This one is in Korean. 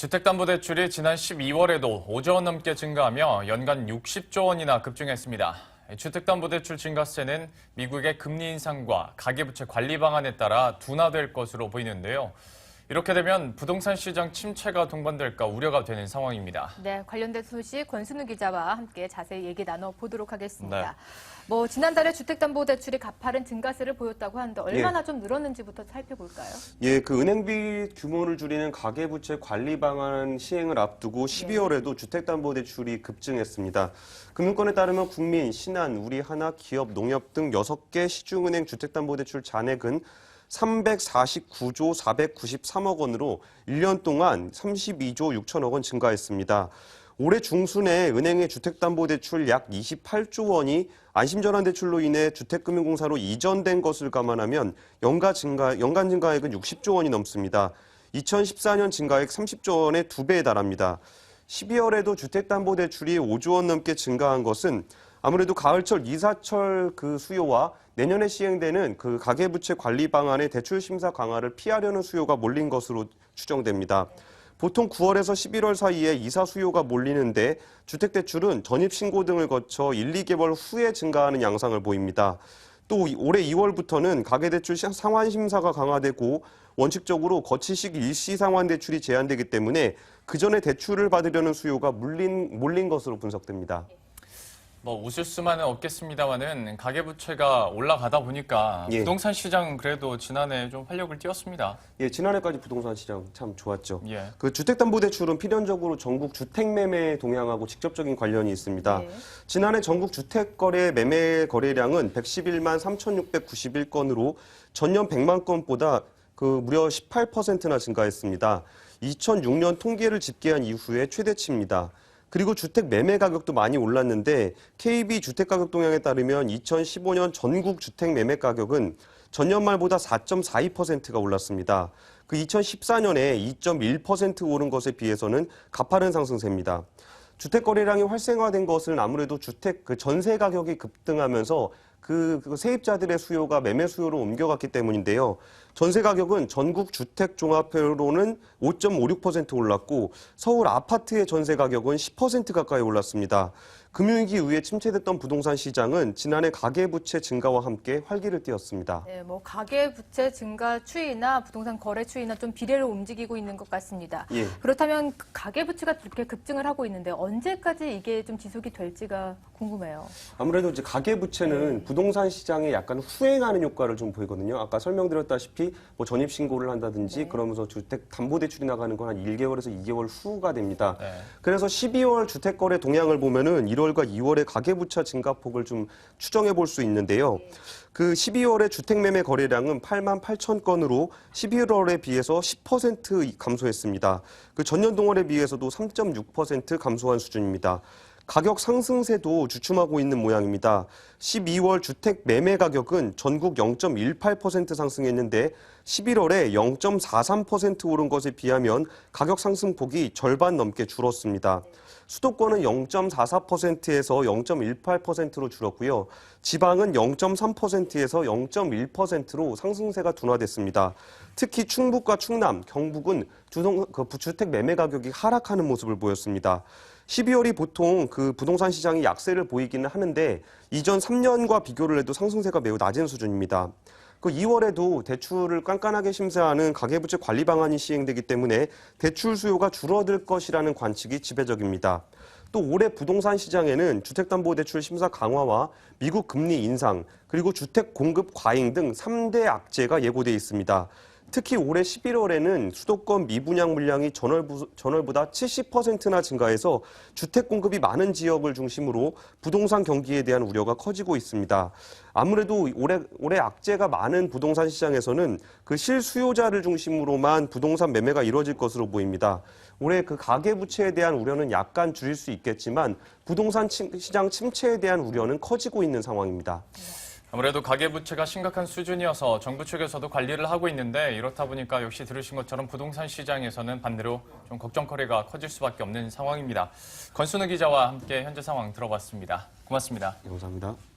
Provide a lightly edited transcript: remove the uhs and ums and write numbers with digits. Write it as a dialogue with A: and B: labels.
A: 주택담보대출이 지난 12월에도 5조 원 넘게 증가하며 연간 60조 원이나 급증했습니다. 주택담보대출 증가세는 미국의 금리 인상과 가계부채 관리 방안에 따라 둔화될 것으로 보이는데요. 이렇게 되면 부동산 시장 침체가 동반될까 우려가 되는 상황입니다.
B: 네, 관련된 소식 권순우 기자와 함께 자세히 얘기 나눠보도록 하겠습니다.
A: 네.
B: 지난달에 주택담보대출이 가파른 증가세를 보였다고 하는데 얼마나 좀 늘었는지부터 살펴볼까요?
C: 그 은행비 규모를 줄이는 가계부채 관리 방안 시행을 앞두고 12월에도 주택담보대출이 급증했습니다. 금융권에 따르면 국민, 신한, 우리하나, 기업, 농협 등 6개 시중은행 주택담보대출 잔액은 349조 493억 원으로 1년 동안 32조 6천억 원 증가했습니다. 올해 중순에 은행의 주택담보대출 약 28조 원이 안심전환대출로 인해 주택금융공사로 이전된 것을 감안하면 연간 증가액은 60조 원이 넘습니다. 2014년 증가액 30조 원의 2배에 달합니다. 12월에도 주택담보대출이 5조 원 넘게 증가한 것은 아무래도 가을철 이사철 수요와 내년에 시행되는 가계부채 관리 방안의 대출 심사 강화를 피하려는 수요가 몰린 것으로 추정됩니다. 보통 9월에서 11월 사이에 이사 수요가 몰리는데 주택대출은 전입신고 등을 거쳐 1, 2개월 후에 증가하는 양상을 보입니다. 또 올해 2월부터는 가계대출 상환심사가 강화되고 원칙적으로 거치식 일시 상환대출이 제한되기 때문에 그 전에 대출을 받으려는 수요가 몰린 것으로 분석됩니다.
A: 웃을 수만은 없겠습니다만은 가계부채가 올라가다 보니까 부동산 시장 그래도 지난해 좀 활력을 띄웠습니다.
C: 지난해까지 부동산 시장 참 좋았죠.
A: 그
C: 주택담보대출은 필연적으로 전국 주택매매 동향하고 직접적인 관련이 있습니다. 지난해 전국 주택거래 매매 거래량은 111만 3,691건으로 전년 100만 건보다 무려 18%나 증가했습니다. 2006년 통계를 집계한 이후에 최대치입니다. 그리고 주택 매매 가격도 많이 올랐는데 KB 주택가격 동향에 따르면 2015년 전국 주택 매매 가격은 전년 말보다 4.42%가 올랐습니다. 2014년에 2.1% 오른 것에 비해서는 가파른 상승세입니다. 주택 거래량이 활성화된 것은 아무래도 주택 전세 가격이 급등하면서 세입자들의 수요가 매매 수요로 옮겨갔기 때문인데요. 전세 가격은 전국 주택 종합회로는 5.56% 올랐고 서울 아파트의 전세 가격은 10% 가까이 올랐습니다. 금융위기 이후에 침체됐던 부동산 시장은 지난해 가계부채 증가와 함께 활기를 띄웠습니다.
B: 네, 가계부채 증가 추이나 부동산 거래 추이나 좀 비례로 움직이고 있는 것 같습니다. 그렇다면 가계부채가 이렇게 급증을 하고 있는데 언제까지 이게 좀 지속이 될지가 궁금해요.
C: 아무래도 이제 가계부채는 부동산 시장에 약간 후행하는 효과를 좀 보이거든요. 아까 설명드렸다시피 전입신고를 한다든지 그러면서 주택담보대출이 나가는 건 한 1개월에서 2개월 후가 됩니다. 그래서 12월 주택거래 동향을 보면은 1월과 2월의 가계부채 증가폭을 좀 추정해 볼 수 있는데요. 12월의 주택매매 거래량은 8만 8천 건으로 11월에 비해서 10% 감소했습니다. 전년 동월에 비해서도 3.6% 감소한 수준입니다. 가격 상승세도 주춤하고 있는 모양입니다. 12월 주택 매매 가격은 전국 0.18% 상승했는데 11월에 0.43% 오른 것에 비하면 가격 상승폭이 절반 넘게 줄었습니다. 수도권은 0.44%에서 0.18%로 줄었고요. 지방은 0.3%에서 0.1%로 상승세가 둔화됐습니다. 특히 충북과 충남, 경북은 주택 매매 가격이 하락하는 모습을 보였습니다. 12월이 보통 부동산 시장이 약세를 보이기는 하는데 이전 3년과 비교를 해도 상승세가 매우 낮은 수준입니다. 2월에도 대출을 깐깐하게 심사하는 가계부채 관리 방안이 시행되기 때문에 대출 수요가 줄어들 것이라는 관측이 지배적입니다. 또 올해 부동산 시장에는 주택담보대출 심사 강화와 미국 금리 인상, 그리고 주택 공급 과잉 등 3대 악재가 예고돼 있습니다. 특히 올해 11월에는 수도권 미분양 물량이 전월보다 70%나 증가해서 주택 공급이 많은 지역을 중심으로 부동산 경기에 대한 우려가 커지고 있습니다. 아무래도 올해 악재가 많은 부동산 시장에서는 실수요자를 중심으로만 부동산 매매가 이루어질 것으로 보입니다. 올해 가계부채에 대한 우려는 약간 줄일 수 있겠지만 부동산 시장 침체에 대한 우려는 커지고 있는 상황입니다.
A: 아무래도 가계부채가 심각한 수준이어서 정부 측에서도 관리를 하고 있는데 이렇다 보니까 역시 들으신 것처럼 부동산 시장에서는 반대로 좀 걱정거리가 커질 수밖에 없는 상황입니다. 권순우 기자와 함께 현재 상황 들어봤습니다. 고맙습니다.
C: 감사합니다.